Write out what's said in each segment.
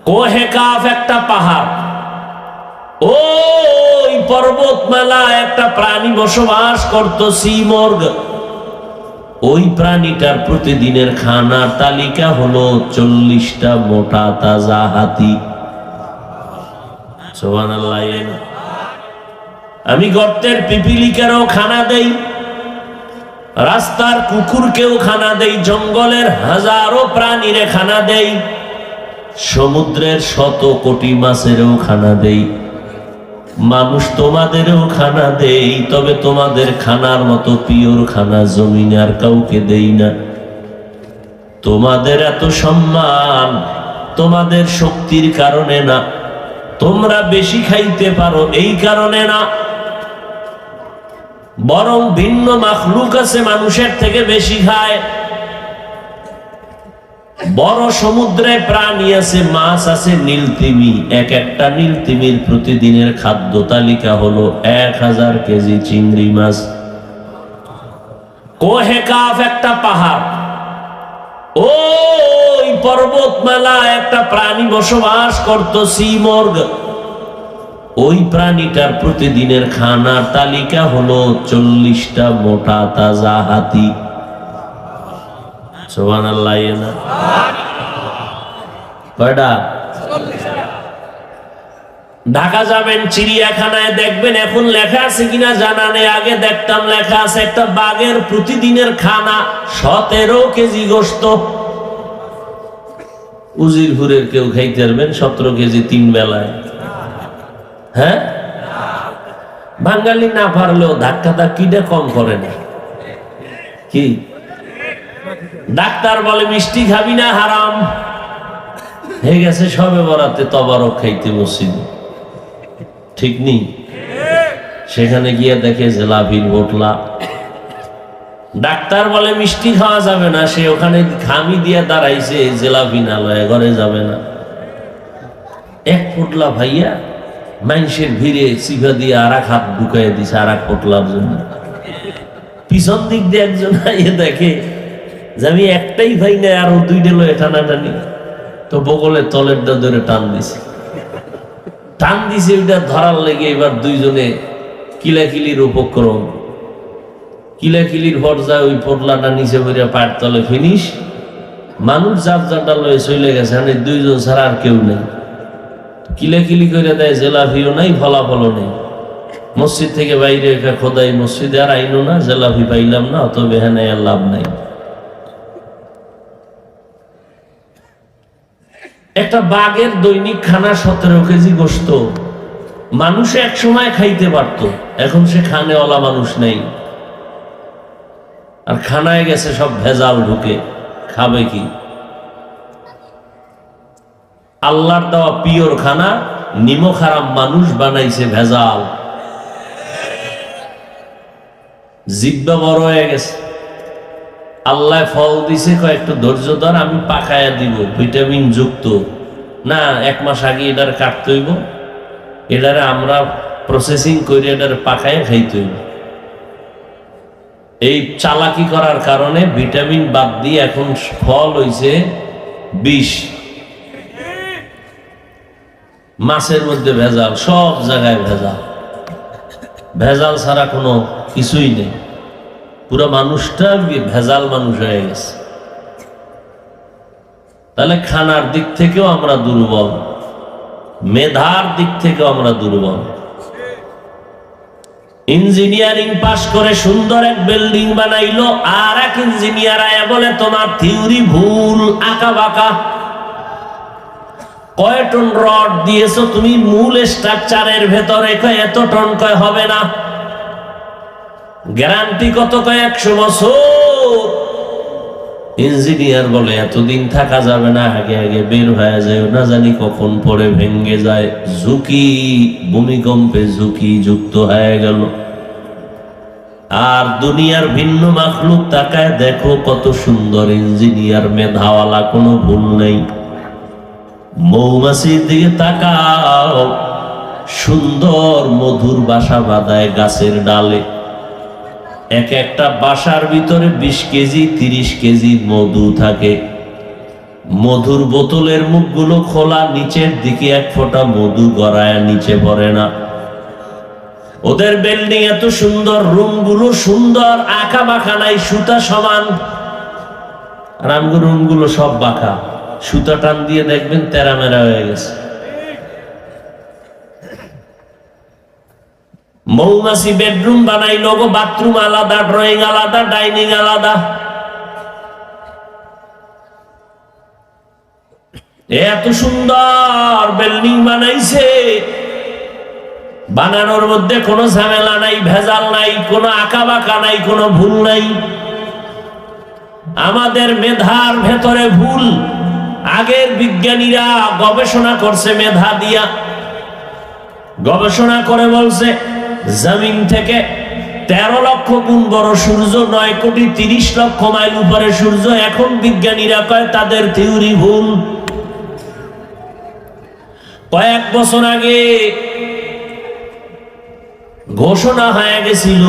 কোহে calf একটা পাহাড়, ওই পর্বতমালা একটা প্রাণী বসবাস করত, সিমর্গ। ওই প্রাণীটার প্রতিদিনের খানার তালিকা হলো 40টা মোটা তাজা হাতি। সুবহানাল্লাহ। আমি গর্তের পিপিলিকারও খানা দেই, রাস্তার কুকুরকেও খানা দেই, জঙ্গলের হাজারো প্রাণীরে খানা দেই, সমুদ্রের শত কোটি মাছেরও খানা দেই, মানুষ তোমাদেরও খানা দেই। তবে তোমাদের খানার মতো পিওর খানা জমিনে আর কাউকে দেই না। তোমাদের এত সম্মান তোমাদের শক্তির কারণে না, তোমরা বেশি খাইতে পারো এই কারণে না, বরং ভিন্ন মাখলুক আছে মানুষের থেকে বেশি খায়। বড় সমুদ্রে প্রাণী আছে, মাছ আছে, নীলতিমি। এক একটা নীলতিমির প্রতিদিনের খাদ্য তালিকা হলো 1000 কেজি চিংড়ি মাছ। কোহে কাফ একটা পাহাড়, ওই পর্বতমালা একটা প্রাণী বসবাস করত, সিমর্গ। ওই প্রাণীটার প্রতিদিনের খানার তালিকা হলো 40টা মোটা তাজা হাতি। সুবহানাল্লাহ। কয়টা? ঢাকা যাবেন, চিড়িয়াখানায় দেখবেন, এখন লেখা আছে কিনা জানা নেই, আগে দেখতাম লেখা আছে একটা বাঘের প্রতিদিনের খানা 17 কেজি গোশত। উজিরপুরের কেউ খাইতে পারবেন 17 কেজি 3 বেলায়? হ্যাঁ, বাঙালি না পারলেও ধাক্কা ধাক্কিটা কম করে না। কি ডাক্তার বলে মিষ্টি খাবি না, হারাম হয়ে গেছে, সবে বরাতে তবারক খাইতে মসজিদে, ঠিক নেই? সেখানে গিয়ে দেখে জিলাপির বোতলা। ডাক্তার বলে মিষ্টি খাওয়া যাবে না, সে ওখানে খামি দিয়ে দাঁড়াইছে, জিলাপি না লয়ে ঘরে যাবে না। এক পোটলা ভাইয়া মানুষের ভিড়ে চিপা দিয়ে আর এক হাত ঢুকাই দিছে আর এক পোটলার জন্য। পিছন দিক দিয়ে একজন দেখে যে আমি একটাই ভাই না, আরো 2টা লয়ে টানাটানি, তো বগলের তলেরটা ধরে টান দিছে। ওইটা ধরার লেগে এবার দুইজনে কিলাকিলির উপক্রম। কিলাকিলির পর্যায়ে ওই পোটলাটা নিচে বেরিয়ে পায়ের তলে ফিনিশ। মানুষ যার যারটা লয়ে চলে গেছে, মানে 2জন ছাড়া আর কেউ নেই। কিলাকিলি করে দেয়, জেলাফিও নাই, ফলাফলও নেই। মসজিদ থেকে বাইরে খোদাই মসজিদে আর আইনো না, জেলাফি পাইলাম না, অত বেহানে আর লাভ নাই। একটা বাঘের দৈনিক খানা 17 কেজি গোশত। মানুষ এক সময় খাইতে পারত, এখন সে খানেওয়ালা মানুষ নেই, আর খানায় গেছে সব ভেজাল ঢুকে, খাবে কি? আল্লাহর দেওয়া পিওর খানা নিমক হারাম মানুষ বানাইছে ভেজাল। জিহ্বা বড় হয়ে গেছে। আল্লাহ ফল দিছে, কয়েকটা ধৈর্য ধর, আমি পাকায়া দিব, ভিটামিন যুক্ত না। 1 মাস আগে এটার কাটতে হইব, এটারে আমরা প্রসেসিং করে এটারে পাকায় খাইতে হইব। এই চালাকি করার কারণে ভিটামিন বাদ দিয়ে এখন ফল হইছে বিষ। মাছের মধ্যে ভেজাল, সব জায়গায় ভেজাল। ভেজাল ছাড়া কোনো কিছুই নেই। পুরো মানুষটা ভেজাল মানুষ হয়ে গেছে। তাহলে খানার দিক থেকেও আমরা দুর্বল, মেধার দিক থেকেও আমরা দুর্বল। ইঞ্জিনিয়ারিং পাশ করে সুন্দর এক বিল্ডিং বানাইলো, আর এক ইঞ্জিনিয়ার আয়া বলে তোমার থিওরি ভুল, আঁকা বাঁকা। কয় টন রড দিয়েছো তুমি মূল স্ট্রাকচারের ভেতরে? কয় এত টন। কয় হবে না। গ্যারান্টি কত? কয় 100 বছর। ইঞ্জিনিয়ার বলে এতদিন থাকা যাবে না, আগে আগে বের হয়ে যায়, না জানি কখন পরে ভেঙে যায়। ঝুঁকি, ভূমিকম্পে ঝুঁকি যুক্ত হয়ে গেল। আর দুনিয়ার ভিন্ন মাখলুক তাকায় দেখো কত সুন্দর ইঞ্জিনিয়ার, মেধাওয়ালা, কোনো ভুল নেই। মৌমাছির দিকে তাকাও, সুন্দর মধুর বাসা বাঁধায় গাছের ডালে। এক একটা বাসার ভিতরে 20 কেজি 30 কেজি মধু থাকে। মধুর বোতলের মুখগুলো খোলা, নিচের দিকে এক ফোঁটা মধু গড়ায় নিচে পড়ে না। ওদের বিল্ডিং এত সুন্দর, রুমগুলো সুন্দর, আঁকা বাঁকা নাই, সুতা সমান। আর আমগো রুমগুলো সব বাঁকা, সুতা টান দিয়ে দেখবেন তেরামেরা হয়ে গেছে। মৌমাছি বেডরুম বানাইলো, বাথরুম আলাদা, ড্রয়িং আলাদা, ডাইনিং আলাদা। এত সুন্দর বিল্ডিং বানাইছে, বানানোর মধ্যে কোনো ঝামেলা নাই, ভেজাল নাই, কোনো আঁকা বাঁকা নাই, কোনো ভুল নাই। আমাদের মেধার ভেতরে ভুল। আগের বিজ্ঞানীরা গবেষণা করছে, মেধা দিয়া গবেষণা করে বলছে জমিন থেকে 13 লক্ষ গুণ বড় সূর্য, 9,30,00,000 মাইল উপরে সূর্য। এখন বিজ্ঞানীরা কয় তাদের থিওরি ভুল। কয়েক বছর আগে ঘোষণা হয়ে গেছিল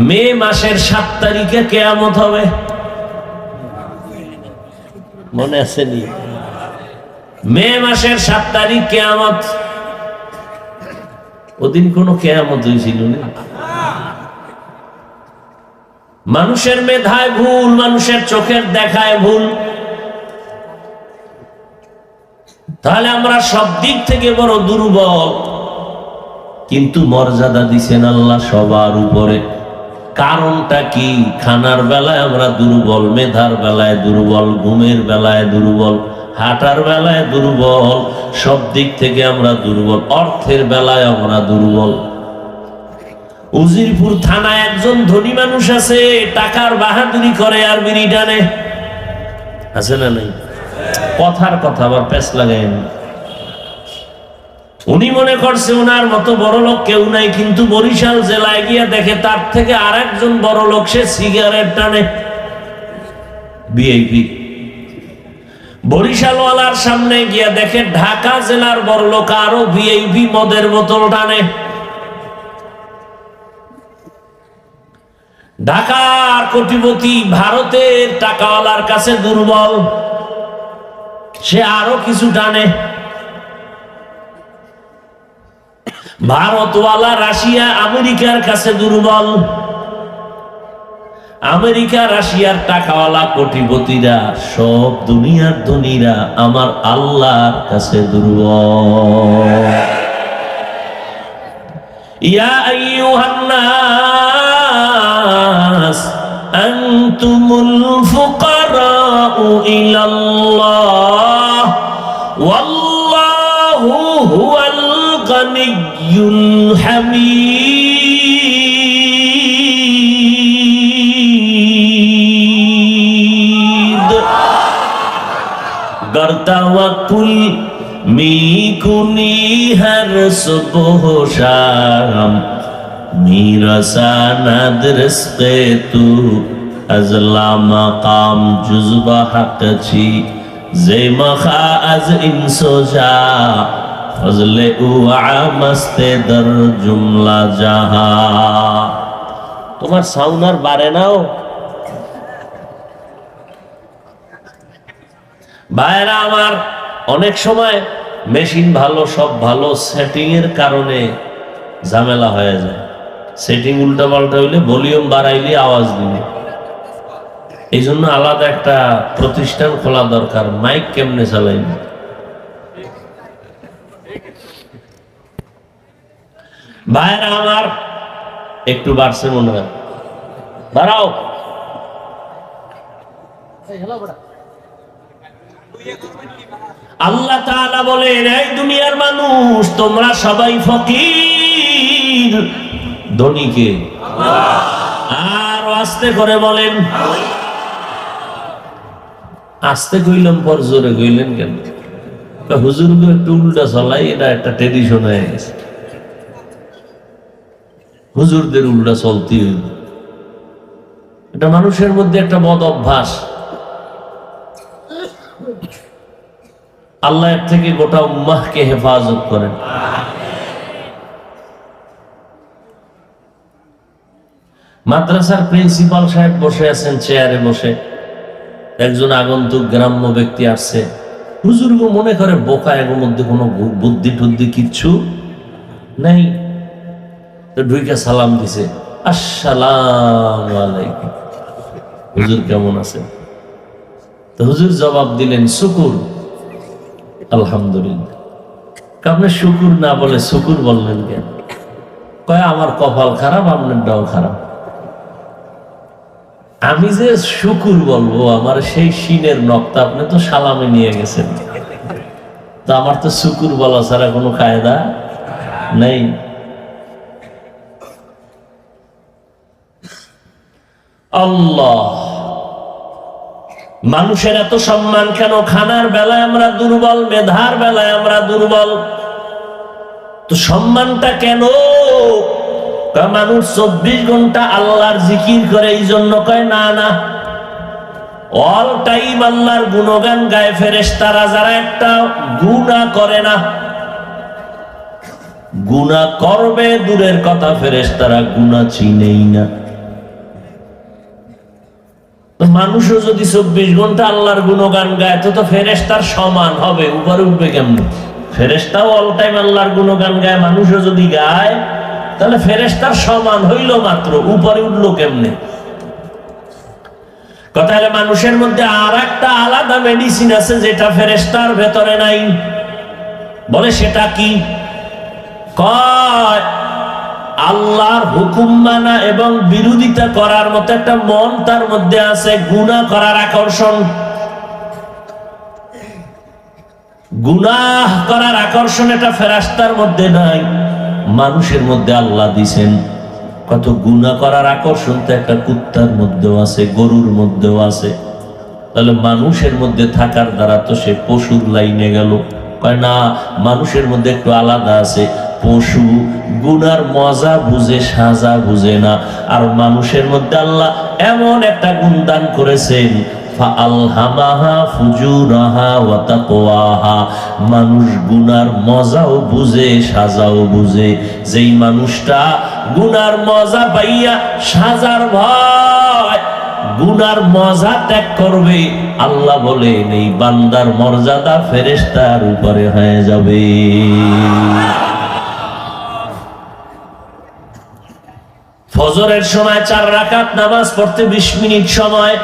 মে মাসের 7 তারিখে কিয়ামত হবে। মনে আছে নি? মে মাসের 7 তারিখ কিয়ামত। ওদিন কোন কিয়ামত হয়েছিল না। মানুষের মেধায় ভুল, মানুষের চোখের দেখায় ভুল। তাহলে আমরা সব দিক থেকে বড় দুর্বল, কিন্তু মর্যাদা দিছেন আল্লাহ সবার উপরে। কারণটা কি? খানার বেলায় আমরা দুর্বল, মেধার বেলায় দুর্বল, ঘুমের বেলায় দুর্বল, হাঁটার বেলায় দুর্বল, সব দিক থেকে আমরা দুর্বল। অর্থের বেলায় আমরা দুর্বল। উজিরপুর থানায় একজন ধনী মানুষ আছে, টাকার বাহাদুরি করে আর বিড়ি টানে। আছে না নাই? কথার কথা আবার পেছ লাগায়। উনি মনে করছে ওনার মতো বড় লোক কেউ নাই, কিন্তু বরিশাল জেলায় গিয়ে দেখে তার থেকে আর একজন বড় লোক, সে সিগারেট টানে, ভিআইপি। বরিশালওয়ালার সামনে গিয়া দেখে ঢাকা জেলার বড় লোক আরো ভিআইপি মদের বোতল টানে। ঢাকার কোটিপতি ভারতের টাকাওয়ালার কাছে দুর্বল, সে আরো কিছু টানে। ভারতওয়ালা রাশিয়া আমেরিকার কাছে দুর্বল। আমেরিকা রাশিয়ার টাকাওয়ালা কোটিপতিরা, সব দুনিয়ার ধনীরা আমার আল্লাহর কাছে দুর্বল। ইয়া আইয়ুহান নাস আনতুমুল ফুকারাউ ইলাল্লাহ ওয়াল্লাহু হুয়াল গনিয়্যুল হামিদ। गर तवक्कुल मी कुनी हर सुबह शाम मेरा सनद रिज़्क़े तू अज़ला मकाम जुज़बा हक़ छी जे मखा अज़ इंसो जा फज़ले उ आमस्ते दर जुमला जहा। তোমার সাউন্ড আর বাড়ে নাও ভাইরা আমার। অনেক সময় মেশিন ভালো, সব ভালো, সেটিং এর কারণে ঝামেলা হয়ে যায়। সেটিং উল্টা পাল্টা হইলে ভলিউম বাড়াইলে আওয়াজ দিবে। এই জন্য আলাদা একটা প্রতিষ্ঠান খোলা দরকার, মাইক কেমনে চালাইবে। ভাইরা আমার একটু বাড়ছে মনে হয়, বাড়াও। আল্লাহ তাআলা বলেন, এই দুনিয়ার মানুষ তোমরা সবাই ফকির, ধনী কে? আর আস্তে করে বলেন। আস্তে কইলাম, পর জোরে কইলেন কেন? হুজুর একটু উল্টা চলাই, এটা একটা ট্রেডিশন হয়ে গেছে। হুজুরদের উল্টা চলতে হইল, এটা মানুষের মধ্যে একটা বদ অভ্যাস। আল্লাহ এর থেকে গোটা উম্মাহকে হেফাজত করেন। মাদ্রাসার প্রিন্সিপাল সাহেব বসে আছেন চেয়ারে বসে, একজন আগন্তুক গ্রাম্য ব্যক্তি আসছে, হুজুর গো মনে করে বোকা, এর মধ্যে কোনো বুদ্ধি টুদ্ধি কিচ্ছু নেই। তো ঢুইকা সালাম দিছে, আসসালামু আলাইকুম, হুজুর কেমন আছেন? তো হুজুর জবাব দিলেন, শুকুর, আলহামদুলিল্লাহ। আপনি শুকুর না বলে শুকুর বললেন কেন? কয় আমার কপাল খারাপ, আপনারটাও খারাপ। আমি যে শুকুর বলবো, আমার সেই শিনের নক্তা আপনি তো সালামে নিয়ে গেছেন, তো আমার তো শুকুর বলা ছাড়া কোনো কায়দা নেই। আল্লাহ, মানুষের এত সম্মান কেন? খানার বেলায় আমরা দুর্বল, মেধার বেলায় আমরা দুর্বল, তো সম্মানটা কেন? মানুষ 24 ঘন্টা আল্লাহর জিকির করে, এই জন্য কয় না না, অল টাইম আল্লাহর গুণগান গায় ফেরেশতারা, যারা একটা গুনাহ করে না। গুনাহ করবে দূরের কথা, ফেরেশতারা গুনাহ চিনেই না। মানুষও যদি 24 ঘন্টা আল্লাহর গুণগান গায়, তো ফেরেশতার সমান হবে, উপরে উঠবে কেমন? ফেরেশতাও অল টাইম আল্লাহর গুণগান গায়, মানুষও যদি গায় তাহলে ফেরেশতার সমান হইল মাত্র, উপরে উঠলো কেমনে? কথা হলো মানুষের মধ্যে আর একটা আলাদা মেডিসিন আছে যেটা ফেরেশতার ভেতরে নাই। বলে সেটা কি? কয় আল্লাহর হুকুম মানা এবং বিরোধিতা করার মতো একটা মন তার মধ্যে আছে, গুনাহ করার আকর্ষণ। গুনাহ করার আকর্ষণ এটা ফেরেশতার মধ্যে নাই, মানুষের মধ্যে আল্লাহ দিছেন। কত গুনাহ করার আকর্ষণ তো একটা কুত্তার মধ্যেও আছে, গরুর মধ্যেও আছে, তাহলে মানুষের মধ্যে থাকার দ্বারা তো সে পশুর লাইনে গেল। কয় না, মানুষের মধ্যে একটু আলাদা আছে। পশু গুনার মজা বুঝে, সাজা বুঝে না, আর মানুষের মধ্যে আল্লাহ এমন একটা গুণ দান করেছেন, ফাআলহামাহা ফুজুরাহা ওয়া তাকওয়াহা। মানুষ গুনার মজাও বুঝে, সাজাও বুঝে। যেই মানুষটা গুনার মজা পাইয়া সাজার ভয় গুনার মজা ত্যাগ করবে, আল্লাহ বলেন এই বান্দার মর্যাদা ফেরেশতার উপরে হয়ে যাবে। ফজরের সময় 4 রাকাত নামাজ পড়তে 20 মিনিট সময়,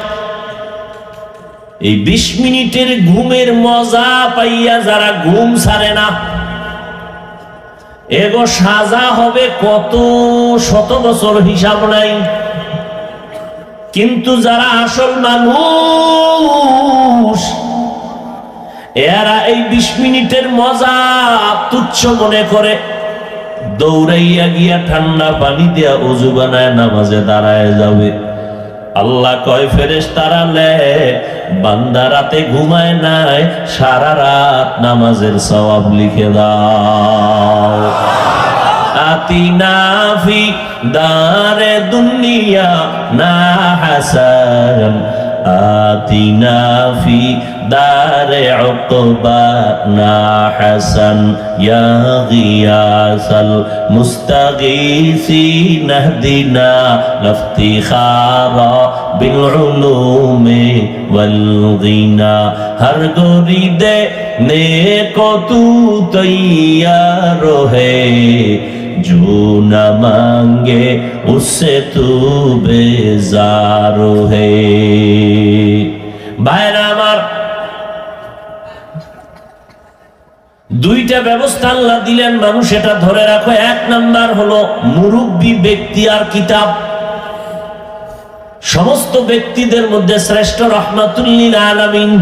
এই 20 মিনিটের ঘুমের মজা পাইয়া যারা ঘুম ছাড়ে না, এগো সাজা হবে কত শত বছর হিসাব নাই। কিন্তু যারা আসল মানুষ, এরা এই 20 মিনিটের মজা তুচ্ছ মনে করে দৌড়াইয়া গিয়া ঠান্ডা পানি দিয়া ওযু বানায় নামাজে দাঁড়ায় যাবে। আল্লাহ কয় ফেরেশতারা লে, বান্দা রাতে ঘুমায় নাই, সারা রাত নামাজের সওয়াব লিখে দাও। আতিনা ফি দারে দুনিয়া না হাসান, আতিনা ফি দারে উকবা না হাসান, ইয়া গিয়াসাল মুস্তাগীসিন ইহদিনা লিফতিখারা বিল উলুমি ওয়াল গিনা। হর গরিদে নেকো তু তৈয়ার হে, जो न मांगे उससे तू बेजार है। ভাইরা আমার, দুইটা ব্যবস্থা আল্লাহ দিলেন, মানুষ এটা ধরে রাখো। 1 নাম্বার হলো মুরব্বী ব্যক্তি আর কিতাব। সমস্ত ব্যক্তিদের মধ্যে শ্রেষ্ঠ রাহমাতুল লিল আলামিন,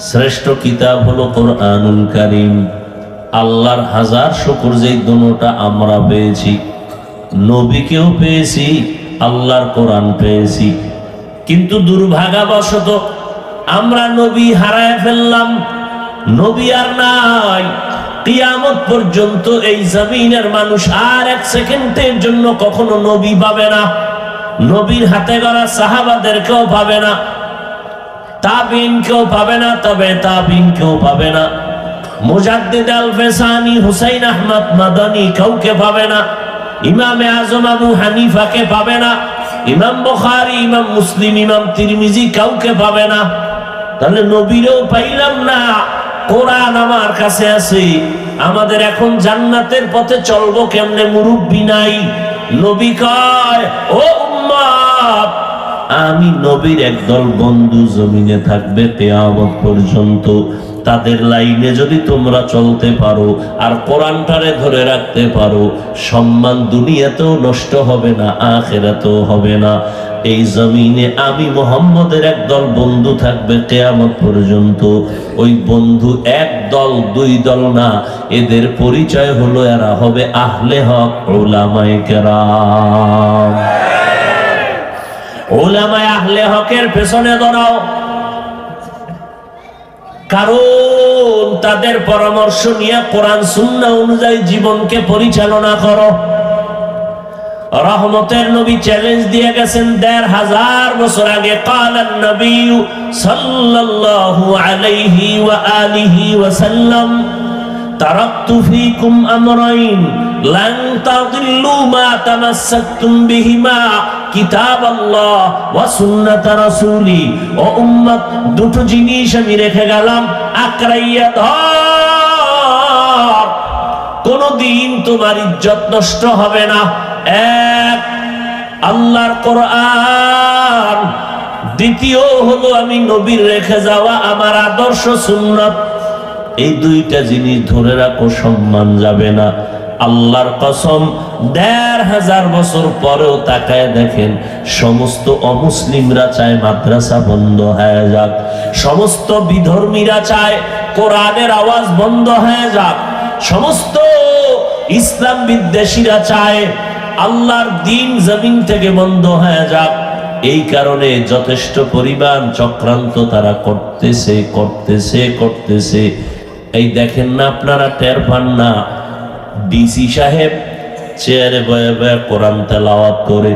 শ্রেষ্ঠ কিতাব হলো কোরআনুল কারীম। আল্লাহর হাজার শুকর যে দুটোটা আমরা পেয়েছি, নবীকেও পেয়েছি, আল্লাহর কোরআন পেয়েছি। কিন্তু দুর্ভাগ্যবশত আমরা নবী হারায় ফেললাম, নবী আর নাই। কিয়ামত পর্যন্ত এই জমিনের মানুষ আর 1 সেকেন্ডের জন্য কখনো নবী পাবে না, নবীর হাতে গড়া সাহাবাদেরকেও পাবে না, তাবিঈনকেও পাবে না, তবে তাবিঈনকেও পাবে না, মুজাদ্দিদ আল ফেসানি, হুসাইন আহমদ মাদানী কাউকে পাবে না, ইমামে আজম আবু হানিফাকে পাবে না, ইমাম বুখারী, ইমাম মুসলিম, ইমাম তিরমিজি কাউকে পাবে না। তাহলে নবীরেও পাইলাম না, কোরআন আমার কাছে আছে। আমাদের এখন জান্নাতের পথে চলবো কেমনে? মুরব্বি নাই। নবী কয়, ও উম্মত, আমি নবীর একদল বন্ধু জমিনে থাকবে কিয়ামত পর্যন্ত। তাদের লাইনে যদি তোমরা চলতে পারো আর কোরআনটারে ধরে রাখতে পারো, সম্মান দুনিয়াতেও নষ্ট হবে না, আখিরাতেও হবে না। এই জমিনে আমি মুহাম্মদের একদল বন্ধু থাকবে কিয়ামত পর্যন্ত। ওই বন্ধু এক দল, দুই দল না, এদের পরিচয় হলো এরা হবে আহলে হক, উলামায়ে কেরাম। উলামায়ে আহলে হকের পেছনে দাঁড়াও, কারণ তাদের পরামর্শ নিয়ে কোরআন সুন্নাহ অনুযায়ী জীবনকে পরিচালনা করো। রহমতের নবী চ্যালেঞ্জ দিয়ে গেছেন ১৫০০ বছর আগে। কালান নবী সাল্লাল্লাহু আলাইহি ওয়া আলিহি ওয়া সাল্লাম, তারাকতু ফীকুম আমরাইন লান তাদিল্লু মা তামাসসাকতুম বিহিমা, কিতাবাল্লাহ ওয়া সুন্নাত রাসূলি। ও উম্মত, দুটো জিনিস আমি রেখে গেলাম, আকরাইয়া ধর, কোনদিন তোমার ইজ্জত নষ্ট হবে না। এক, আল্লাহর কোরআন। দ্বিতীয় হলো আমি নবীর রেখে যাওয়া আমার আদর্শ সুন্নাত। এই দুইটা জিনিস ধরে রাখো, সম্মান যাবে না। আল্লাহর কসম, ১৫০০ বছর পরেও তাকায় দেখেন, সমস্ত অমুসলিমরা চায় মাদ্রাসা বন্ধ হয়ে যাক, সমস্ত বিধর্মীরা চায় কোরআনের আওয়াজ বন্ধ হয়ে যাক, সমস্ত ইসলাম বিদ্বেষীরা চায় আল্লাহর দ্বীন জমিন থেকে বন্ধ হয়ে যাক। এই কারণে যথেষ্ট পরিমাণ চক্রান্ত তারা করতেছে। এই দেখেন না, আপনারা টের পান না, ডিসি সাহেব চেয়ারে বয়ে বয়ে কোরআন তেলাওয়াত করে,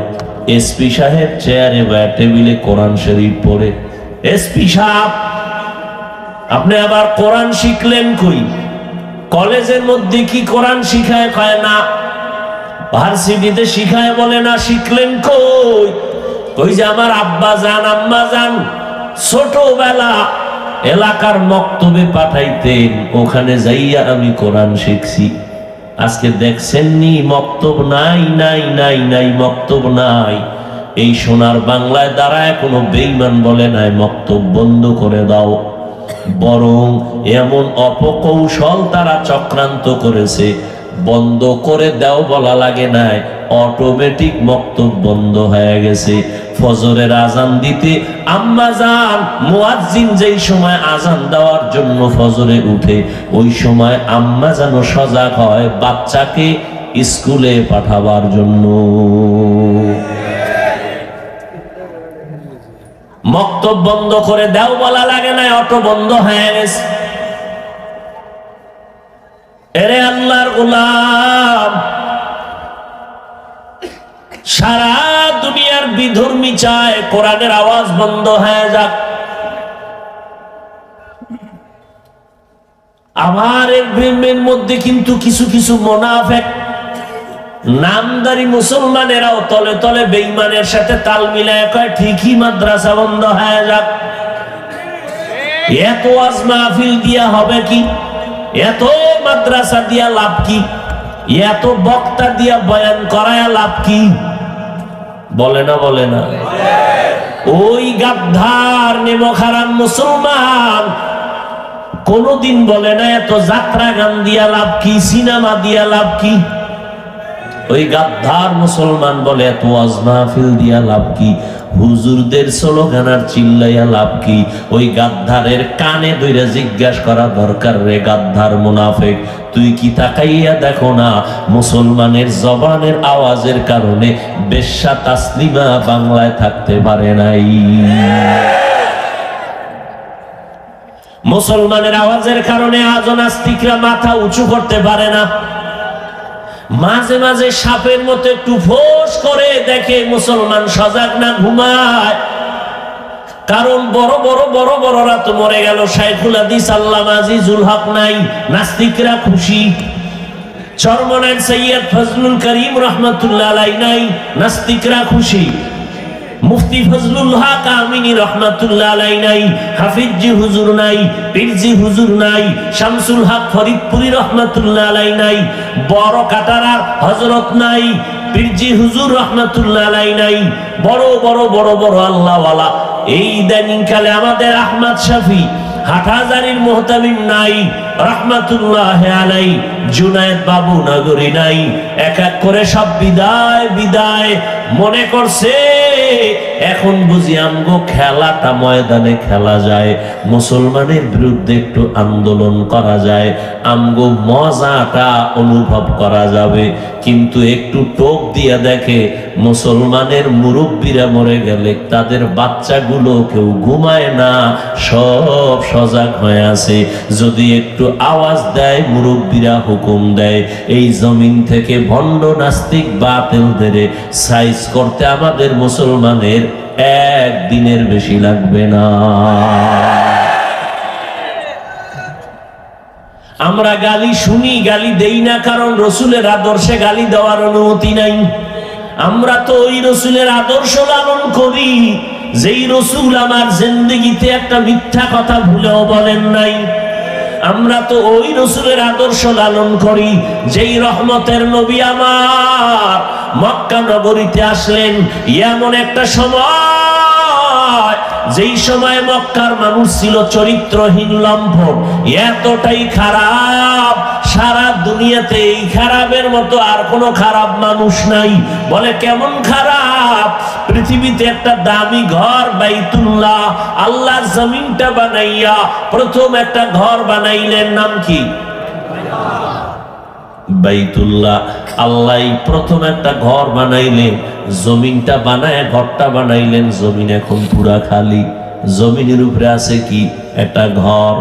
এসপি সাহেব চেয়ারে বয়ে টেবিলে কোরআন শরীফ পড়ে। এসপি সাহেব, আপনি আবার কোরআন শিখলেন কই? কলেজের মধ্যে কি কোরআন শিখায়? কয় না। ভার্সিটিতে শিখায়? বলে না। শিখলেন কই? ওই যে আমার আব্বা জান আম্মা জান ছোটবেলা এলাকার মক্তবে পাঠাইতেন, ওখানে যাইয়া আমি কোরআন শিখছি। আজকে দেখছেন নি মক্তব নাই, মক্তব নাই। এই সোনার বাংলায় দাঁড়ায় কোনো বেঈমান বলে নাই মক্তব বন্ধ করে দাও, বরং এমন অপকৌশল তারা চক্রান্ত করেছে, বন্ধ করে দাও বলা লাগে নাই, অটোমেটিক মক্তব বন্ধ হয়ে গেছে। ফজরের আজান দিতে আম্মা জান মুয়াজ্জিন যেই সময় আজান দেওয়ার জন্য ফজরে উঠে, ওই সময় আম্মা জান সজাগ হয় বাচ্চাকে স্কুলে পাঠাবার জন্য। মক্তব বন্ধ করে দাও বলা লাগে না, অটো বন্ধ হয়ে গেছে। এরে আল্লাহর গোলাম, সারা দুনিয়ার বিধর্মী চায় কোরআনের আওয়াজ বন্ধ হয়ে যাক। আমার এর প্রেমের মধ্যে কিন্তু কিছু কিছু মুনাফিক নামদারি মুসলমানেরাও তলে তলে বেঈমানের সাথে তাল মিলায় কয় ঠিকই মাদ্রাসা বন্ধ হয়ে যাক। এত ওয়াজ মাহফিল দিয়া হবে কি? এত মাদ্রাসা দিয়া লাভ কি? এত বক্তা দিয়া বয়ান করায় লাভ কি? বলে না, বলে না। ওই গাদ্দার নেমখারাম মুসলমান কোনদিন বলে না এত যাত্রা গান দিয়া লাভ কি, সিনেমা দিয়া লাভ কি। ওই গাদ্দার মুসলমান বলে এত ওয়াজ মাহফিল দিয়া লাভ কি, হুজুরদের স্লোগান আর চিল্লাইয়া লাভ কি। ওই গাদ্দারের কানে ধরে জিজ্ঞাসা করা দরকার, রে গাদ্দার মুনাফিক, তুই কি তাকাইয়া দেখো না মুসলমানের জবানের আওয়াজের কারণে বেশ্যা তাসলিমা বাংলায় থাকতে পারে নাই। মুসলমানের আওয়াজের কারণে আজও নাস্তিকরা মাথা উঁচু করতে পারে না। মাঝে মাঝে সাপের মতো একটু ফোঁস করে দেখে মুসলমান সজাগ না ঘুমায়। কারণ বড় বড় বড় বড়রা তো মরে গেল, শাইখুল হাদিস আল্লামা আজিজুল হক নাই, নাস্তিকরা খুশি। চরমনায় সৈয়দ ফজলুল করিম রহমাতুল্লাহ আলাইহি নাই, নাস্তিকরা খুশি। মুফতি ফজলুল হক আমিনী রহমাতুল্লাহ আলাইহি নাই, হাফিজজি হুজুর নাই, পীরজি হুজুর নাই, শামসুল হক ফরিদপুরি রহমাতুল্লাহ আলাইহি নাই, বড় কাটারার হযরত নাই, পীরজি হুজুর রহমাতুল্লাহ আলাইহি নাই, বড় বড় বড় বড় আল্লাহওয়ালা এই ইদানিং কালে আমাদের আহমদ শফি হাটহাজারীর মুহতামিম নাই রহমাতুল্লাহ আলাইহি, জুনায়েদ বাবু নগরী নাই, এক এক করে সব বিদায় বিদায়। মনে করছে এখন বুঝি আমগো খেলাটা ময়দানে খেলা যায়, মুসলমানের বিরুদ্ধে একটু আন্দোলন করা যায়, আমগো মজাটা অনুভব করা যাবে। কিন্তু একটু টোপ দিয়া দেখে মুসলমানের মুরব্বীরা মরে গেলে তাদের বাচ্চাগুলো কেউ ঘুমায় না, সব সজাগ হয়ে আছে। যদি একটু আওয়াজ দেয় মুরব্বীরা হুকুম দেয়, এই জমিন থেকে ভণ্ড নাস্তিক বাতিলদের সাইজ করতে আমাদের মুসলমানের একদিনের বেশি লাগবে না। আমরা গালি শুনি, গালি দেই না, কারণ রসুলের আদর্শে গালি দেওয়ার অনুমতি নাই। আমরা তো ওই রসুলের আদর্শ লালন করি যেই রসুল আমার জিন্দেগিতে একটা মিথ্যা কথা ভুলেও বলেন নাই। আমরা তো ওই রসুলের আদর্শ লালন করি যেই রহমতের নবী আমার মক্কা নগরীতে আসলেন এমন একটা সময়, যেই সময় মক্কার মানুষ ছিল চরিত্রহীন, লম্পট, এতটাই খারাপ, সারা দুনিয়াতে এই খারাপের মতো আর কোনো খারাপ মানুষ নাই। বলে কেমন খারাপ? পৃথিবীতে একটা দামি ঘর বাইতুল্লাহ, আল্লাহ জমিনটা বানাইয়া প্রথম একটা ঘর বানাইলেন, নাম কি? বাইতুল্লাহ। আল্লাহ প্রথম একটা ঘর বানাইলেন, জমিনটা বানায় ঘরটা বানাইলেন, জমিন এখন পুরা খালি। জমিনের উপরে আছে কি? একটা ঘর,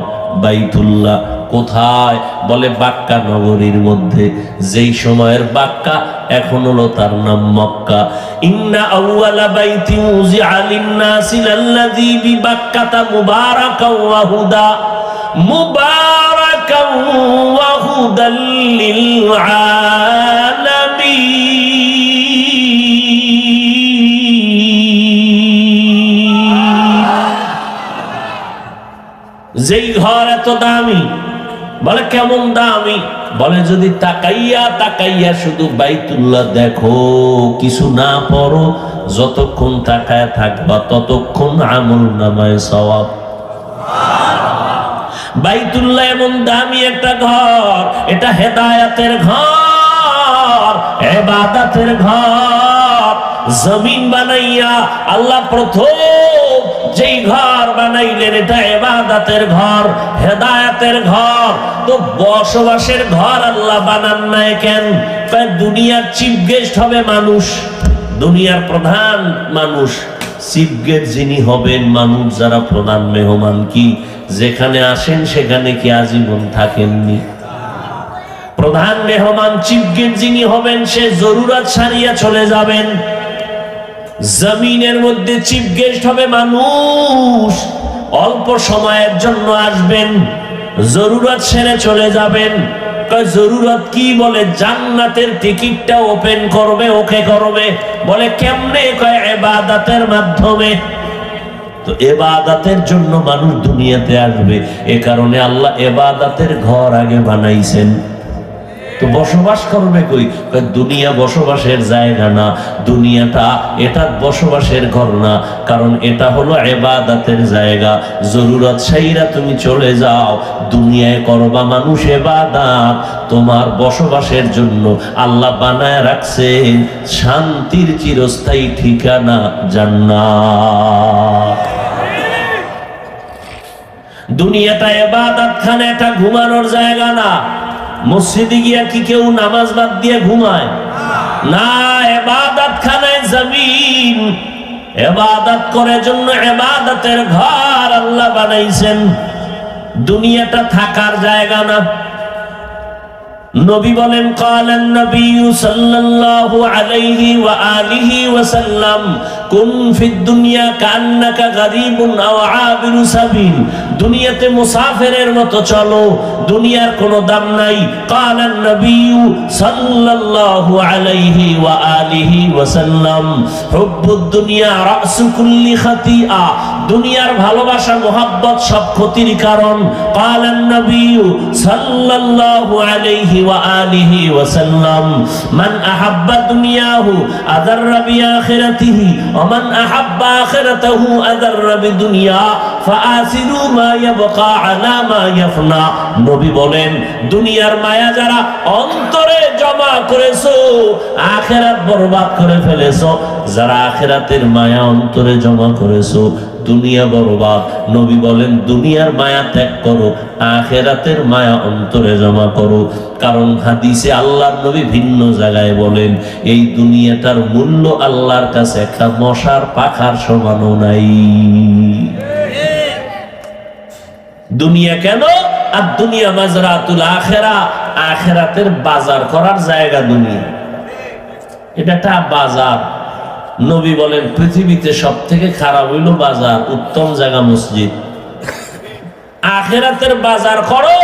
বাইতুল্লাহ। কোথায়? বলে বাক্কা নগরীর মধ্যে। যেই সময়ের বাক্কা এখন হলো তার নাম মক্কা। ইন্না আউয়ালা বাইতিন উযিআ লিন-নাসি লাল্লাযী বিবাক্কাতা মুবারাকাও ওয়া হুদা, মুবারাকাও ওয়া হুদাল লিল আলামিন। যেই ঘর এত দামি, বলে কেমন দামি? বলে যদি তাকাইয়া তাকাইয়া শুধু বাইতুল্লাহ দেখো, কিছু না পড়ো, যতক্ষণ তাকায় থাকবা ততক্ষণ আমল নামায় সওয়াব। বাইতুল্লাহ এমন দামি একটা ঘর, এটা হেদায়েতের ঘর, ইবাদতের ঘর। জমিন বানাইয়া আল্লাহ প্রথম যেই ঘর বানাইলেন এটা ইবাদতের ঘর, হেদায়েতের ঘর। তো বসবাসের ঘর আল্লাহ বানান নাই কেন? দুনিয়ার চিফ গেস্ট হবে মানুষ, দুনিয়ার প্রধান মানুষ। চিফ গেস্ট যিনি হবেন মানুষ, যারা প্রধান মেহমান কি যেখানে আসেন সেখানে কি আজীবন থাকেননি? প্রধান মেহমান চিফ গেস্ট যিনি হবেন সে জরুরত সারিয়া চলে যাবেন। জমিনের মধ্যে চিফ গেস্ট হবে মানুষ, অল্প সময়ের জন্য আসবেন, জরুরত সেরে চলে যাবেন। জরুরত কি? বলে জান্নাতের টিকিটটা ওপেন করবে, ওকে করবে। বলে কেমনে? কয় ইবাদতের মাধ্যমে। তো ইবাদতের জন্য মানুষ দুনিয়াতে আসবে, এ কারণে আল্লাহ ইবাদতের ঘর আগে বানাইছেন। তো বসবাস করবে কই? দুনিয়া বসবাসের জায়গা না, দুনিয়াটা এটা বসবাসের ঘর না, কারণ এটা হলো ইবাদতের জায়গা। জরুরত সাইরা তুমি চলে যাও, দুনিয়ায় করবা মানুষ ইবাদত, তোমার বসবাসের জন্য আল্লাহ বানায় রাখছেন শান্তির চিরস্থায়ী ঠিকানা জান্নাত। দুনিয়াটা ইবাদত খানা, এটা ঘুমানোর জায়গা না। মসজিদে গিয়া কি কেউ নামাজ বাদ দিয়ে ঘুমায়? না, ইবাদত খানায় জমিন, ইবাদত করে জন্য ইবাদতের ঘর আল্লাহ বানাইছেন। দুনিয়াটা থাকার জায়গা না। নবী বলেন ক্বালান নবী সাল্লাল্লাহু আলাইহি ওয়া আলিহি ওয়া সাল্লাম কুন ফিদ দুনিয়া কান্নাকা গারিবুন আও আবিরু সাবিল, দুনিয়াতে মুসাফিরের মতো চলো, দুনিয়ার কোনো দাম নাই। কালান নবী সাল্লাল্লাহু আলাইহি ওয়া আলিহি ওয়াসাল্লাম হুব্বুদ দুনিয়া রাসু কুল্লি খাতিয়া, দুনিয়ার ভালোবাসা মোহাব্বত সব ক্ষতির কারণ। কালান নবী সাল্লাল্লাহু আলাইহি ওয়া আলিহি ওয়াসাল্লাম মান আহাব্বা দুনিয়াহু আদাররা বিআখিরাতিহি ওয়া মান আহাব্বা আখিরাতাহু আদাররা বিদুনিয়া ফাআসিরু মা ইয়াবকা আলা মা ইয়াফনা। নবী বলেন, দুনিয়ার মায়া যারা অন্তরে জমা করেছো আখিরাত বরবাদ করে ফেলেছো। যারা আখিরাতের মায়া অন্তরে জমা করেছো দুনিয়া বরবাদ। নবী বলেন, দুনিয়ার মায়া ত্যাগ করো, আখিরাতের মায়া অন্তরে জমা করো। কারণ হাদিসে আল্লাহর নবী ভিন্ন জায়গায় বলেন, এই দুনিয়াটার মূল্য আল্লাহর কাছে একটা মশার পাখার সমানও নাই। দুনিয়া কেন? আর দুনিয়া মাজরাতুল আখিরা, আখিরাতের বাজার করার জায়গা দুনিয়া। এটা একটা বাজার। নবী বলেন, পৃথিবীতে সব থেকে খারাপ হইল বাজার, উত্তম জায়গা মসজিদ। আখিরাতের বাজার করো।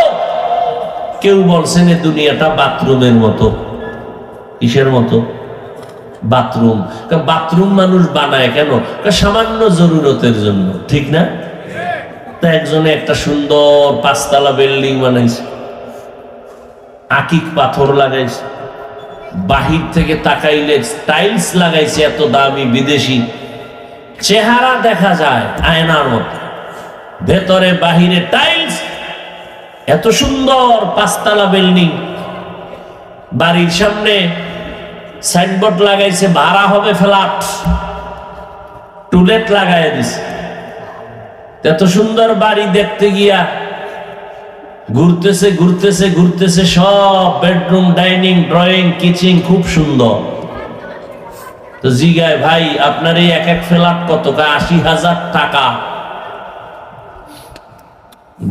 কেউ বলছেন এই দুনিয়াটা বাথরুমের মতো। কিসের মতো? বাথরুম। বাথরুম মানুষ বানায় কেন? সামান্য জরুরতের জন্য, ঠিক না? তা একজনে একটা সুন্দর 5 তলা বিল্ডিং বানাইছে, আকিক পাথর লাগাইছে, বাহির থেকে তাকাইলে টাইলস লাগাইছে এত দামি বিদেশি, চেহারা দেখা যায় আয়নার মতো, ভেতরে বাহিরে টাইলস, এত সুন্দর 5 তলা বিল্ডিং। বাড়ির সামনে সাইনবোর্ড লাগাইছে, ভাড়া হবে ফ্ল্যাট, টুলেট লাগাই দিছে। এত সুন্দর বাড়ি দেখতে গিয়া ঘুরতেছে ঘুরতেছে ঘুরতেছে, সব বেডরুম, ডাইনিং, ড্রয়িং, কিচেন খুব সুন্দর। তো জিগায়, ভাই আপনার এই এক এক ফ্ল্যাট কত? 80,000 টাকা।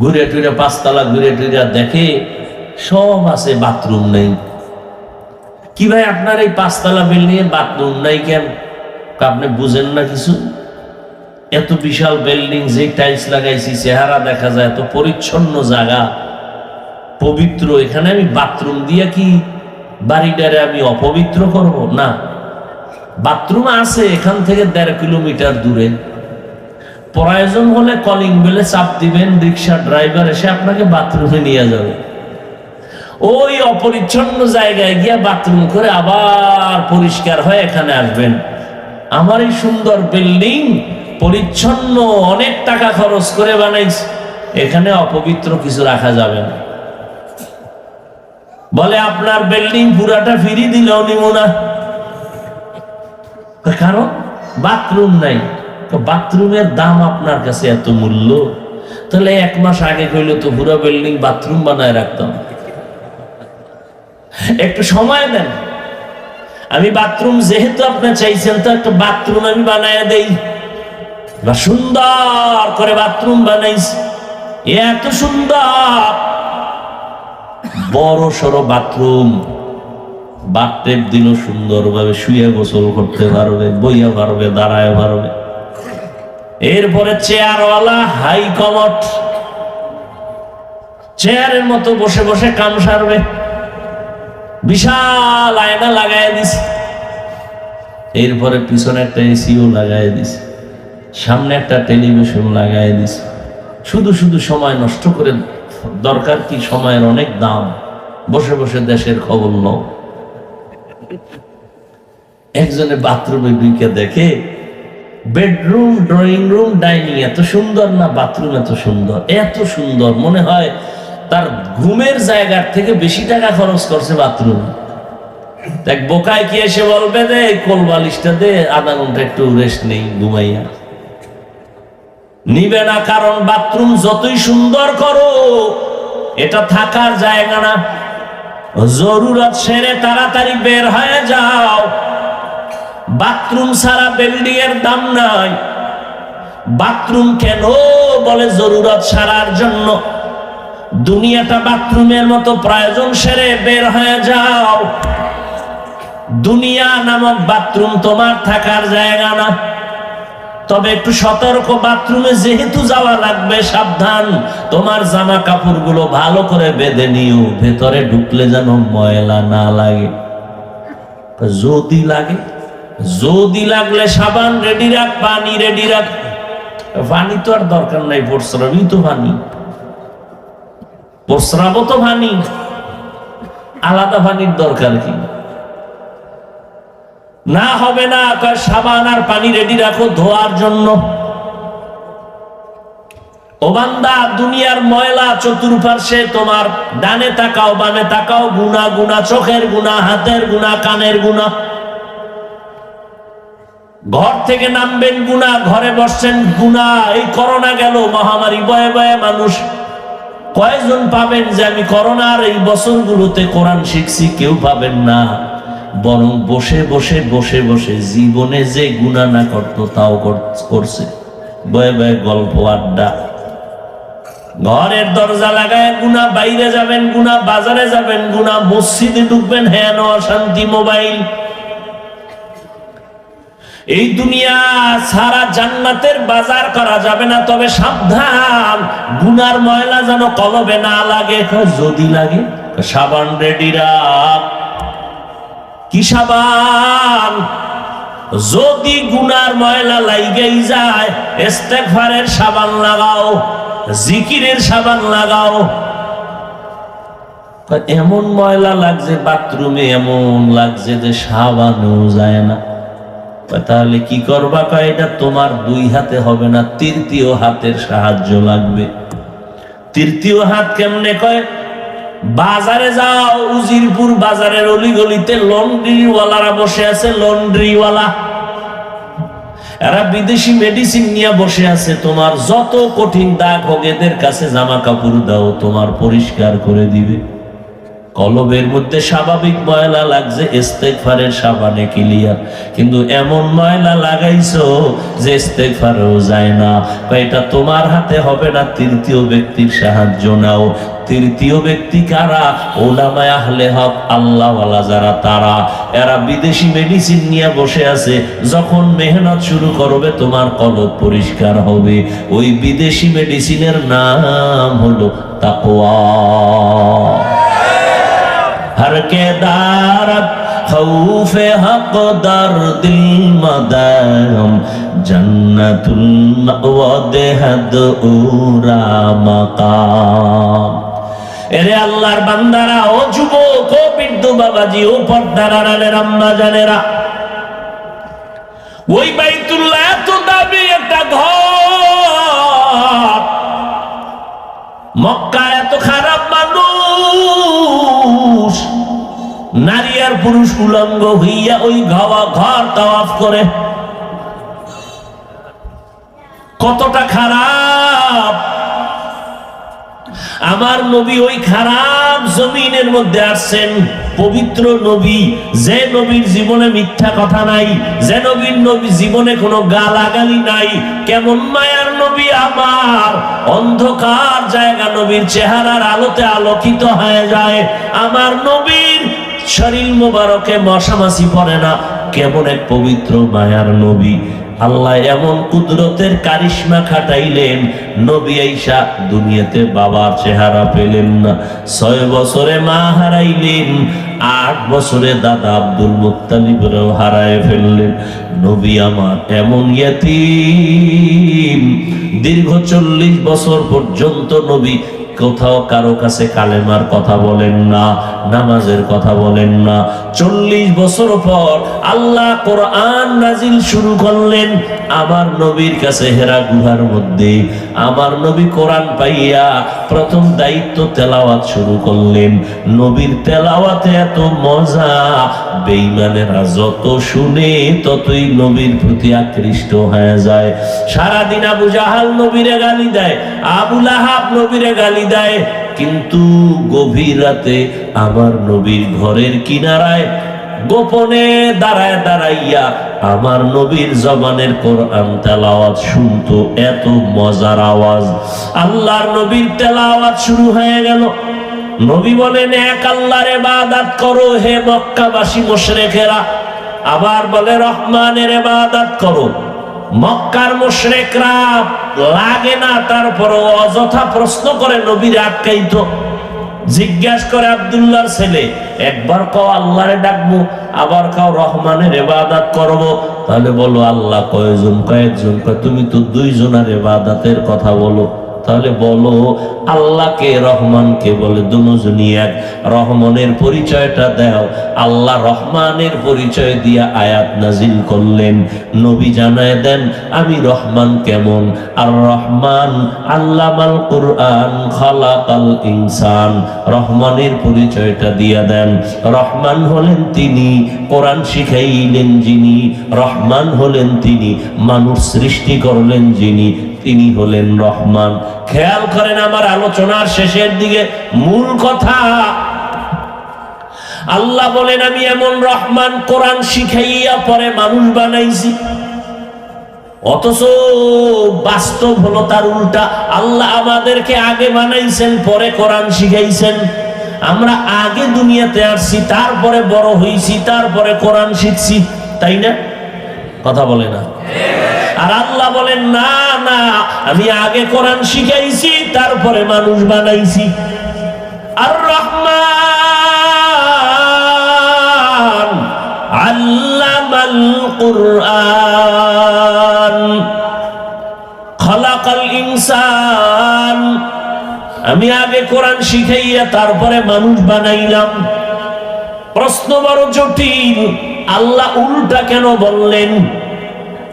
ঘুরে টুরে 5 তলা ঘুরে টুরে দেখে সব আছে, বাথরুম নেই। কি ভাই আপনার এই 5 তলা বিল্ডিং এ বাথরুম নাই কেন? আপনি বুঝেন না কিছু? এত বিশাল বিল্ডিং, যে টাইলস লাগাইছি, চেহারা দেখা যায়, এত পরিচ্ছন্ন জায়গা, পবিত্র, এখানে আমি বাথরুম দিয়া কি বাড়িটারে আমি অপবিত্র করব? না, বাথরুম আছে এখান থেকে 1.5 কিলোমিটার দূরে। প্রয়োজন হলে কলিং বেলে চাপ দিবেন, রিক্সা ড্রাইভার এসে আপনাকে বাথরুমে নিয়ে যাবে। ওই অপরিচ্ছন্ন জায়গায় গিয়া বাথরুম করে আবার পরিষ্কার হয়ে এখানে আসবেন। আমার এই সুন্দর বিল্ডিং পরিচ্ছন্ন, অনেক টাকা খরচ করে বানাইছে, এখানে অপবিত্র কিছু রাখা যাবে না। বলে আপনার বিল্ডিং পুরাটা ফিরি দিলেও নিব না, কারণ বাথরুম নাই। বাথরুমের দাম আপনার কাছে এত মূল্য, তাহলে 1 মাস আগে কইলে তো পুরো বিল্ডিং বাথরুম বানায় রাখতাম। একটু সময় দেন, আমি বাথরুম যেহেতু আপনি চাইছেন, তো একটা বাথরুম আমি বানায় দেই। সুন্দর করে বাথরুম বানাইছি, এত সুন্দর বড় সড়ো বাথরুম, বাথটেপ দিল সুন্দরভাবে, শুয়ে গোসল করতে পারবে, বইয়া পারবে, দাঁড়ায় পারবে। এরপরে চেয়ারওয়ালা হাই কমট, চেয়ারের মতো বসে বসে কাম সারবে। বিশাল আয়না লাগাই দিছে, এরপরে পিছনে একটা এসিও লাগাই দিছে, সামনে একটা টেলিভিশন লাগাই দিছে। শুধু শুধু সময় নষ্ট করে দরকার কি? সময়ের অনেক দাম। বসে বসে দেশের খবর নাও। একজনে বাথরুমে ঢুকে দেখে বেডরুম, ড্রয়িং রুম, ডাইনিং এত সুন্দর না, বাথরুম এত সুন্দর, এত সুন্দর, মনে হয় তার ঘুমের জায়গার থেকে বেশি টাকা খরচ করছে বাথরুম। দেখ বোকায় কি এসে বলবে, দে কোল বালিশটা দে, আধা ঘন্টা একটু রেস্ট নেই, ঘুমাইয়া। নিবে না, কারণ বাথরুম যতই সুন্দর করো এটা থাকার জায়গা না। জরুরত সেরে তাড়াতাড়ি বের হয়ে যাও। বাথরুম ছাড়া বিল্ডিং এর দাম নাই। বাথরুম কেন? বলে জরুরত সারার জন্য। দুনিয়াটা বাথরুমের মতো, প্রয়োজন সেরে বের হয়ে যাও। দুনিয়া নামক বাথরুম তোমার থাকার জায়গা না। তবে একটু সতর্ক, বাথরুমে যেহেতু যাওয়া লাগবে সাবধান, তোমার জামা কাপড় গুলো ভালো করে বেঁধে নিও, ভেতরে ঢুকলে যেন ময়লা না লাগে। যদি লাগলে সাবান রেডি রাখ, পানি রেডি রাখ। পানি তো আর দরকার নাই, প্রস্রাবই তো পানি, প্রস্রাবও তো পানি, আলাদা পানির দরকার কি? না হবে না, সাবান আর পানি রেডি রাখো ধোয়ার জন্য। ও বান্দা, দুনিয়ার ময়লা চতুর্পার্শ্বে তোমার, ডানে তাকাও বামে তাকাও, গুনাহ গুনাহ, চোখের গুনাহ, হাতের গুনাহ, কানের গুনাহ। ঘর থেকে নামবেন গুনাহ, ঘরে বসছেন গুনাহ। এই করোনা গেল, মহামারী, বয়ে বয়ে মানুষ কয়জন পাবেন যে আমি করোনার এই বছরগুলোতে কোরআন শিখছি? কেউ পাবেন না। বরং বসে বসে বসে বসে জীবনে যে গুনাহ না করতো তাও করছে, বয়ে বয়ে গল্প আড্ডা। ঘরের দরজা লাগায় গুনাহ, বাইরে যাবেন গুনাহ, বাজারে যাবেন গুনাহ, মসজিদে ঢুকবেন হেন অশান্তি, মোবাইল। এই দুনিয়া সারা জান্নাতের বাজার করা যাবে না, তবে সাবধান, গুনার ময়লা যেন কলবে না লাগে। যদি লাগে সাবান রেডি রাখ। কি সাবান? যদি গুনার ময়লা লাইগেই যায়, ইস্তেগফারের সাবান লাগাও, জিকিরের সাবান লাগাও। এমন ময়লা লাগছে বাথরুমে, এমন লাগছে যে সাবানও যায় না। তাহলে কি করবা? এটা তোমার দুই হাতে হবে না, তৃতীয় হাতের সাহায্য লাগবে। তৃতীয় হাত কেমনে? কয় বাজারে যাও, উজিরপুর বাজারের অলিগলিতে লন্ড্রিওয়ালারা বসে আছে, লন্ড্রিওয়ালা। এরা বিদেশি মেডিসিন নিয়ে বসে আছে। তোমার যত কঠিন দাগ হোক, এদের কাছে জামা কাপড় দাও, তোমার পরিষ্কার করে দিবে। কলবের মধ্যে স্বাভাবিক ময়লা লাগছে, ইস্তেগফারের সাবানে ক্লিয়ার। কিন্তু এমন ময়লা লাগাইছো যে ইস্তেগফারও যায় না। এটা তোমার হাতে হবে না, তৃতীয় ব্যক্তির সাহায্য নাও। তৃতীয় ব্যক্তি কারা? উলামায়ে আহলে হক, আল্লাহওয়ালা যারা, তারা। এরা বিদেশি মেডিসিন নিয়ে বসে আছে। যখন মেহনত শুরু করবে, তোমার কলব পরিষ্কার হবে। ওই বিদেশি মেডিসিনের নাম হলো তাকওয়া। हर के दारत खौफे हक दर दिल मदाम जन्नतुल मअवा देहद उरा मकाम। এরে আল্লাহর বান্দারা, ও যুবক, ও বৃদ্ধ বাবাজি, ও পর্দার আড়ালের আম্মা জানেরা, ওই বাইতুল্লাহ এত দামি একটা ঘর, মক্কা এত খারাপ মানুষ, নারী আর পুরুষ উলঙ্গ হইয়া ওই ঘর তাওয়াফ করে। কতটা খারাপ! আমার নবী ওই খারাপ জমিনের মধ্যে আসছেন, পবিত্র নবী, যে নবীর জীবনে মিথ্যা কথা নাই, যে নবীর জীবনে কোনো গালাগালি নাই। কেমন মায়ার নবী আমার! অন্ধকার জায়গা নবীর চেহারার আলোতে আলোকিত হয়ে যায়। আমার নবীর শরীর মোবারকে মশা মাছি পড়ে না। কেমন এক পবিত্র মায়ার নবী! আল্লাহ এমন কুদরতের কারিশমা খাটাইলেন, নবী আইসা দুনিয়াতে বাবার চেহারা পেলেন না। 6 বছরে মা হারাইলেন, 8 বছরে দাদা আব্দুল মুত্তালিবরাও হারায় ফেললেন। নবী আমার এমন ইয়াতীম, দীর্ঘ 40 বছর পর্যন্ত নবী কোথাও কারো কাছে কালেমার কথা বলেন না, নামাজের কথা বলেন না। 40 বছর পর আল্লাহ কোরআন নাজিল শুরু করলেন আমার নবীর কাছে হেরা গুহার মধ্যে। আমার নবী কোরআন পাইয়া প্রথম দায়িত্ব তেলাওয়াত শুরু করলেন। নবীর তেলাওয়াতে এত মজা, বেঈমানেরা যত শুনে ততই নবীর প্রতি আকৃষ্ট হয়ে যায়। সারাদিন আবু জাহাল নবীরে গালি দেয়, আবু লাহাব নবীরে গালি দেয়, কিন্তু গভীর রাতে আমার নবীর ঘরের কিনারায় গোপনে দাঁড়ায় দাঁড়াইয়া আমার নবীর জবানের কোরআন তেলাওয়াত শুনতো। এত মজার আওয়াজ। আল্লাহর নবীর তেলাওয়াত শুরু হয়ে গেল। নবী বলেন, এক আল্লাহর ইবাদত করো হে মক্কাবাসী মুশরিকেরা। আবার বলে, রহমানের ইবাদত করো। মক্কার মুশরিকরা লাগে না তারপর অযথা প্রশ্ন করে নবীর আটকাইতো। জিজ্ঞাসা করে আব্দুল্লাহর ছেলে, একবার কও আল্লাহরে ডাকবো, আবার কও রহমানের ইবাদত করব। তাহলে বলো আল্লাহ কয়জন? কয়েকজন? তুমি তো দুইজনের ইবাদতের কথা বলো। তাহলে বলো আল্লাহকে রহমানকে বলে দুজনই এক। রহমানের পরিচয়টা দাও। আল্লাহ রহমানের পরিচয় দিয়া আয়াত নাজিল করলেন। নবী জানায় দেন আমি রহমান কেমন। আর রহমান আল্লামাল কুরআন খালাকাল ইনসান। রহমানের পরিচয়টা দিয়া দেন। রহমান হলেন তিনি, কোরআন শিখাইলেন যিনি। রহমান হলেন তিনি, মানুষ সৃষ্টি করলেন যিনি, তিনি হলেন রহমান। খেয়াল করেন আমার আলোচনার শেষের দিকে মূল কথা, আল্লাহ বলেন আমি এমন রহমান, কোরআন শিখাইয়া পরে মানুষ বানাইছি। অথচ বাস্তব হলো তার উল্টা। আল্লাহ আমাদেরকে আগে বানাইছেন, পরে কোরআন শিখাইছেন। আমরা আগে দুনিয়াতে আসছি, তারপরে বড় হইছি, তারপরে কোরআন শিখছি, তাই না? কথা বলে না। আর আল্লাহ বলেন না না, আমি আগে কোরআন শিখাইছি, তারপরে মানুষ বানাইছি। আর রহমান আল্লামাল কুরআন খালাকাল ইনসান। আমি আগে কোরআন শিখাইয়া তারপরে মানুষ বানাইলাম। প্রশ্ন বড় জটিল, আল্লাহ উল্টা কেন বললেন?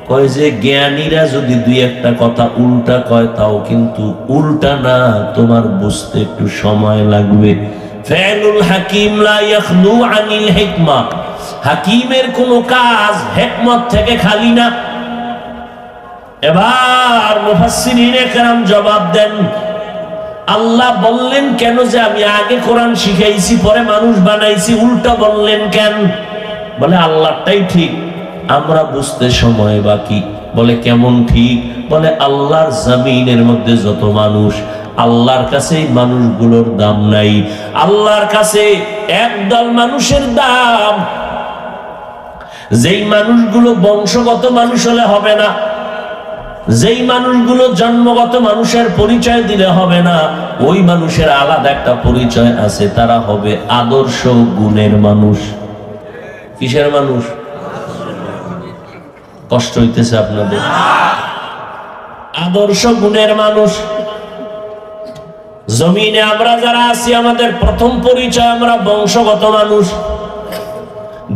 কয় যে জ্ঞানীরা যদি দুই একটা কথা উল্টা কয় তাও কিন্তু উল্টা না, তোমার বুঝতে একটু সময় লাগবে। ফাইলুল হাকিম লা ইয়াখলু আনিল হিকমা। হাকিমের কোনো কাজ হিকমত থেকে খালি না। এবার মুফাসসিরিনে কেরাম জবাব দেন, আল্লাহ বললেন কেন যে আমি আগে কোরআন শিখাইছি পরে মানুষ বানাইছি? উল্টা বললেন কেন? বলে আল্লাহটাই ঠিক, আমরা বুঝতে সময় বাকি। বলে কেমন ঠিক? বলে আল্লাহর জমিনের মধ্যে যত মানুষ, আল্লাহর কাছে এই মানুষগুলোর দাম নাই। আল্লাহর কাছে একদল মানুষের দাম। যেই মানুষগুলো বংশগত মানুষ হলে হবে না, যেই মানুষগুলো জন্মগত মানুষের পরিচয় দিলে হবে না, ওই মানুষের আলাদা একটা পরিচয় আছে, তারা হবে আদর্শ গুণের মানুষ। কিসের মানুষ? কষ্ট হইতেছে আপনাদের? আদর্শ গুণের মানুষ। জমিনে আমরা যারা আছি, আমাদের প্রথম পরিচয় আমরা বংশগত মানুষ,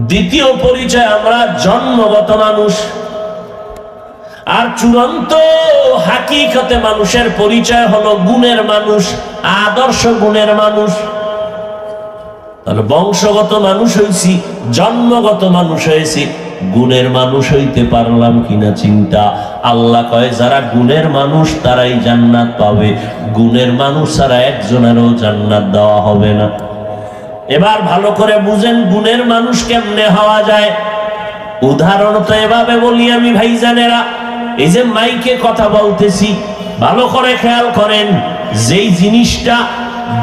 দ্বিতীয় পরিচয় আমরা জন্মগত মানুষ, আর চূড়ান্ত হাকিকতে মানুষের পরিচয় হলো গুণের মানুষ, আদর্শ গুণের মানুষ। তাহলে বংশগত মানুষ হয়েছি, জন্মগত মানুষ হয়েছি, গুণের মানুষ হইতে পারলাম কিনা চিন্তা। আল্লাহ কয় যারা গুণের মানুষ তারাই জান্নাত পাবে, গুণের মানুষ ছাড়া একজনেরও জান্নাত দেওয়া হবে না। এবার ভালো করে বুঝেন গুণের মানুষ কেমনে হওয়া যায়। উদাহরণ তো এভাবে বলি আমি ভাইজানেরা, এই যে মাইকে কথা বলতেছি, ভালো করে খেয়াল করেন, যেই জিনিসটা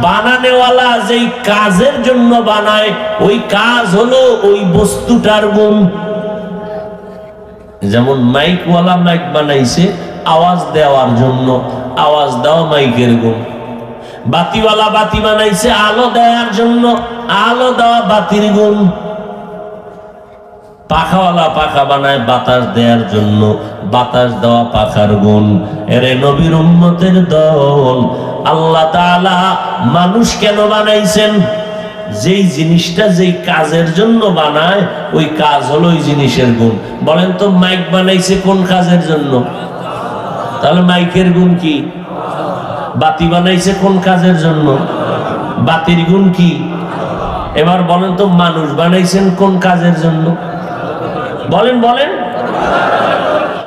বানানেওয়ালা যেই কাজের জন্য বানায়, ওই কাজ হলো ওই বস্তুটার গুণ। যেমন মাইকওয়ালা মাইক বানাইছে আওয়াজ দেওয়ার জন্য, আওয়াজ দেওয়া মাইকের গুণ। বাতিওয়ালা বাতি বানাইছে আলো দেওয়ার জন্য, আলো দেওয়া বাতির গুণ। পাখাওয়ালা পাখা বানায় বাতাস দেওয়ার জন্য, বাতাস দেওয়া পাখার গুণ। এরে নবীর উম্মতের দল, আল্লাহ তাআলা মানুষ কেন বানাইছেন? যেই জিনিসটা যেই কাজের জন্য বানায়, ওই কাজ হলো ওই জিনিসের গুণ। বলেন তো মাইক বানাইছে কোন কাজের জন্য? তাহলে মাইকের গুণ কি? বাতি বানাইছে কোন কাজের জন্য? বাতির গুণ কি? এবার বলেন তো মানুষ বানাইছেন কোন কাজের জন্য? বলেন বলেন।